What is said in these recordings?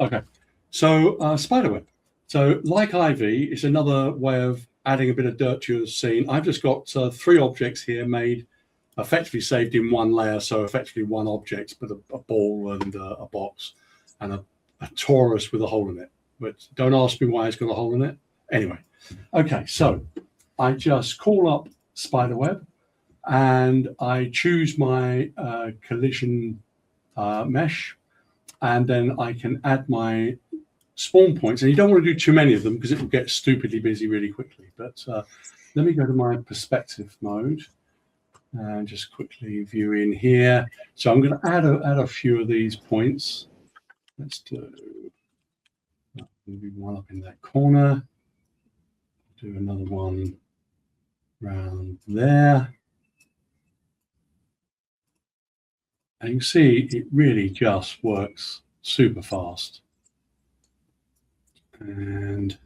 Okay, so spiderweb. So like Ivy, it's another way of adding a bit of dirt to your scene. I've just got 3 objects here made, effectively saved in one layer, so effectively one object, but a ball and a box and a torus with a hole in it. But don't ask me why it's got a hole in it. Anyway, okay, so I just call up spiderweb and I choose my collision mesh, and then I can add my spawn points. And you don't want to do too many of them because it will get stupidly busy really quickly. But let me go to my perspective mode and just quickly view in here. So I'm going to add a few of these points. Let's do maybe one up in that corner. Do another one around there. And you can see it really just works super fast. And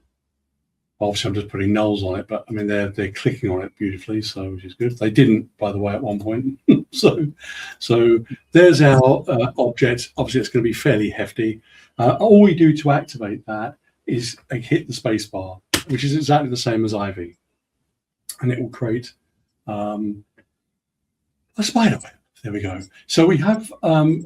obviously I'm just putting nulls on it, but I mean they're clicking on it beautifully, so which is good. They didn't, by the way, at one point. so there's our object. Obviously it's going to be fairly hefty. All we do to activate that is hit the space bar, which is exactly the same as Ivy, and it will create a spider web. There we go. So we have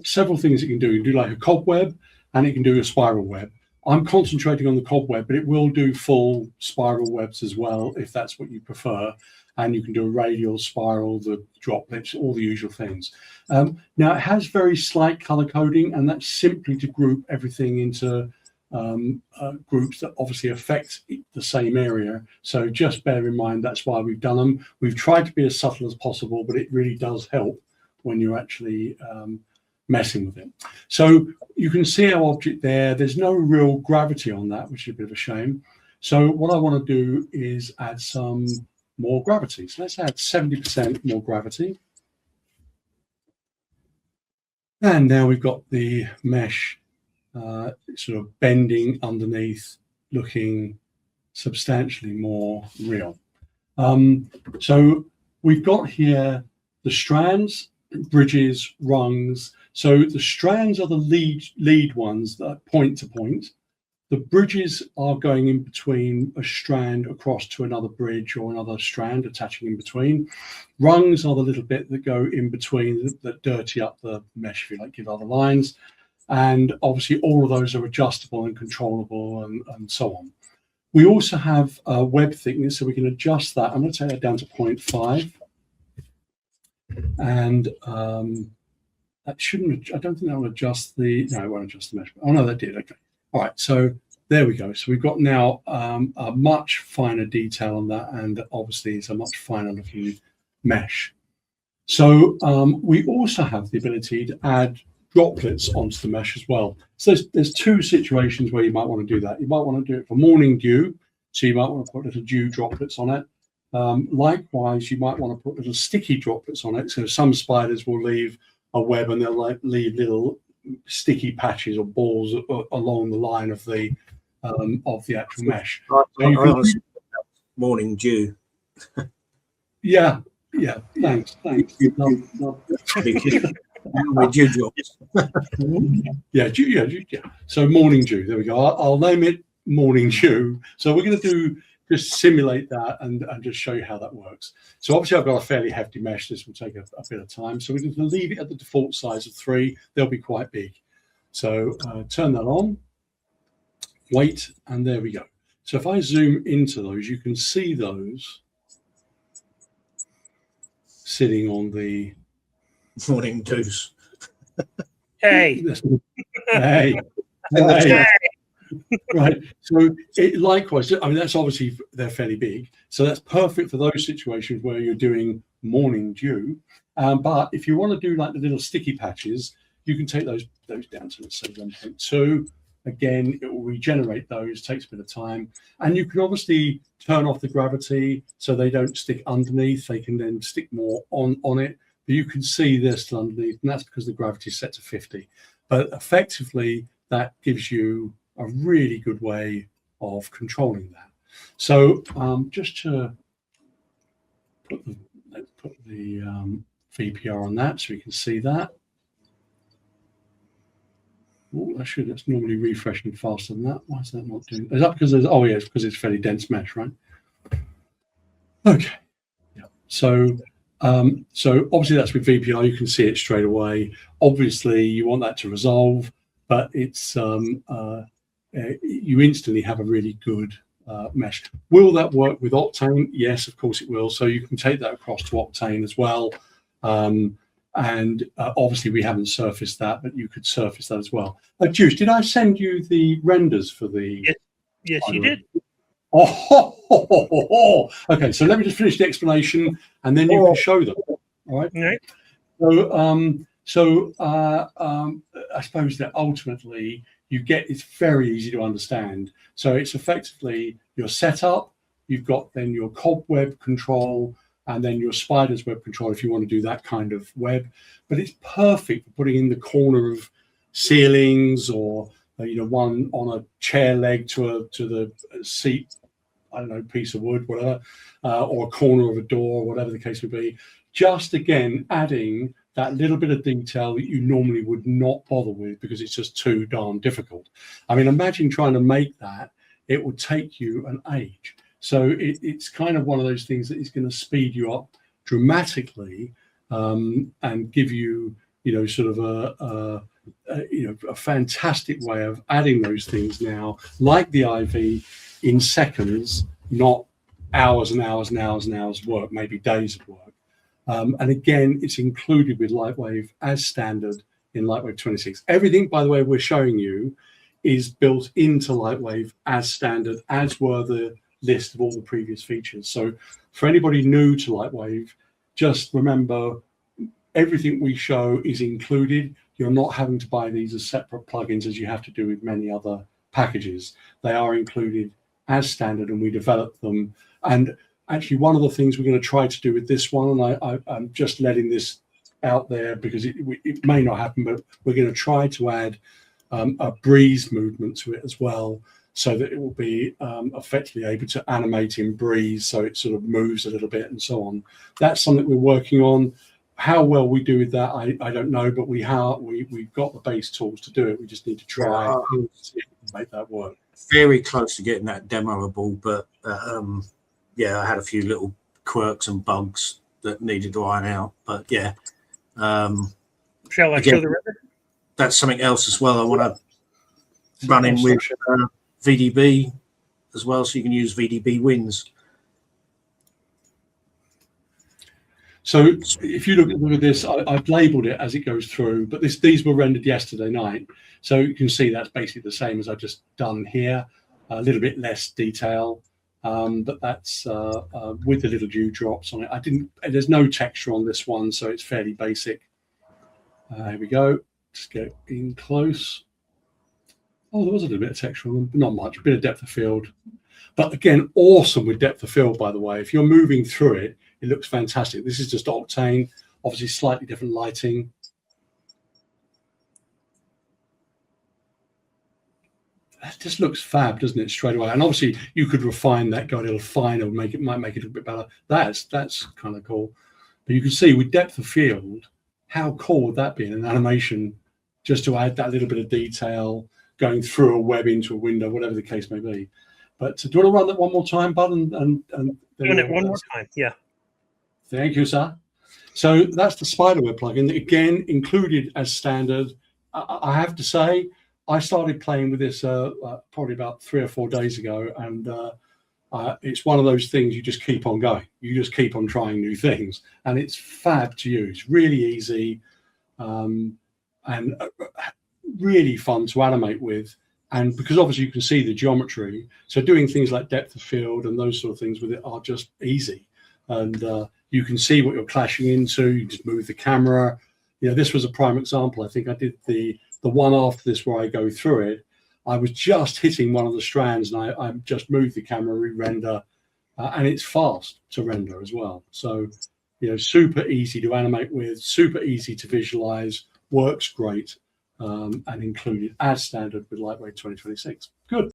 several things it can do. You can do like a cobweb, and it can do a spiral web. I'm concentrating on the cobweb, but it will do full spiral webs as well, if that's what you prefer. And you can do a radial, spiral, the droplets, all the usual things. Now, it has very slight color coding, and that's simply to group everything into groups that obviously affect the same area. So just bear in mind, that's why we've done them. We've tried to be as subtle as possible, but it really does help when you're actually messing with it. So you can see our object there. There's no real gravity on that, which is a bit of a shame. So what I want to do is add some more gravity. So let's add 70% more gravity. And now we've got the mesh sort of bending underneath, looking substantially more real. So we've got here the strands, bridges, rungs. So the strands are the lead ones that point to point. The bridges are going in between a strand across to another bridge or another strand attaching in between. Rungs are the little bit that go in between that dirty up the mesh, if you like, give other lines. And obviously all of those are adjustable and controllable and so on. We also have web thickness, so we can adjust that. I'm going to take that down to 0.5. And that shouldn't, I don't think that will adjust the, no, it won't adjust the measurement. Oh no, that did, okay. All right, so there we go. So we've got now a much finer detail on that, and obviously it's a much finer looking mesh. So we also have the ability to add droplets onto the mesh as well. So there's 2 situations where you might want to do that. You might want to do it for morning dew, so you might want to put little dew droplets on it. Likewise, you might want to put little sticky droplets on it. So some spiders will leave a web and they'll leave little sticky patches or balls along the line of the actual mesh. Morning dew. Yeah, thanks. Dew drops. Yeah. So morning dew. There we go. I'll name it morning dew. So we're going to just simulate that and just show you how that works. So obviously I've got a fairly hefty mesh. This will take a bit of time. So we're going to leave it at the default size of 3. They'll be quite big. So turn that on, wait, and there we go. So if I zoom into those, you can see those sitting on the morning dews. Hey. Hey. Right. So likewise, I mean, that's obviously they're fairly big. So that's perfect for those situations where you're doing morning dew. But if you want to do like the little sticky patches, you can take those down to, let's say, 1.2. Again, it will regenerate those, takes a bit of time. And you can obviously turn off the gravity so they don't stick underneath. They can then stick more on it. But you can see they're still underneath, and that's because the gravity is set to 50. But effectively, that gives you a really good way of controlling that. So just to let's put the VPR on that so you can see that. Oh, that's normally refreshing faster than that. Why is that not doing? Is that because there's? Oh, yeah, it's because it's fairly dense mesh, right? Okay. Yeah. So obviously that's with VPR. You can see it straight away. Obviously, you want that to resolve, but it's you instantly have a really good mesh. Will that work with Octane? Yes, of course it will. So you can take that across to Octane as well. And obviously we haven't surfaced that, but you could surface that as well. Juice, did I send you the renders for the? Yes, you did. Okay, so let me just finish the explanation, and then you can show them. All right. All right. So I suppose that ultimately you get, it's very easy to understand. So it's effectively your setup. You've got then your cobweb control, and then your spider's web control if you want to do that kind of web. But it's perfect for putting in the corner of ceilings, or one on a chair leg to the seat, I don't know, piece of wood, whatever, or a corner of a door, whatever the case would be. Just again adding that little bit of detail that you normally would not bother with because it's just too darn difficult. I mean, imagine trying to make that. It would take you an age. So it's kind of one of those things that is going to speed you up dramatically, and give you, sort of a fantastic way of adding those things now, like the IV, in seconds, not hours and hours and hours and hours of work, maybe days of work. And again, it's included with Lightwave as standard in Lightwave 26. Everything, by the way, we're showing you is built into Lightwave as standard, as were the list of all the previous features. So for anybody new to Lightwave, just remember everything we show is included. You're not having to buy these as separate plugins as you have to do with many other packages. They are included as standard, and we develop them. And actually, one of the things we're going to try to do with this one, and I'm just letting this out there because it may not happen, but we're going to try to add a breeze movement to it as well, so that it will be effectively able to animate in breeze, so it sort of moves a little bit and so on. That's something we're working on. How well we do with that, I don't know, but we've got the base tools to do it. We just need to try and make that work. Very close to getting that demoable, but yeah, I had a few little quirks and bugs that needed to iron out. But yeah, shall I show the render? That's something else as well. I want to run in with VDB as well, so you can use VDB wins. So if you look at this, I've labeled it as it goes through, but these were rendered yesterday night. So you can see that's basically the same as I've just done here, a little bit less detail, but that's with the little dewdrops on it. There's no texture on this one, so it's fairly basic. Here we go. Just get in close. Oh, there was a little bit of texture on them, but not much, a bit of depth of field. But again, awesome with depth of field, by the way. If you're moving through it, it looks fantastic. This is just Octane, obviously slightly different lighting. That just looks fab, doesn't it, straight away? And obviously you could refine that, go a little finer, might make it a bit better. That's kind of cool. But you can see with depth of field, how cool would that be in an animation, just to add that little bit of detail, going through a web into a window, whatever the case may be. But do you want to run that one more time, Bud? And doing it one more time, yeah. Thank you, sir. So that's the spiderweb plugin, again included as standard. I have to say, I started playing with this probably about 3 or 4 days ago, and it's one of those things you just keep on going. You just keep on trying new things, and it's fab to use. Really easy, and really fun to animate with. And because obviously you can see the geometry, so doing things like depth of field and those sort of things with it are just easy. And you can see what you're clashing into. You just move the camera. This was a prime example. I think I did the one after this where I go through it. I was just hitting one of the strands, and I just moved the camera, re-render, and it's fast to render as well. So, super easy to animate with, super easy to visualize, works great, and included as standard with Lightwave 2026. Good.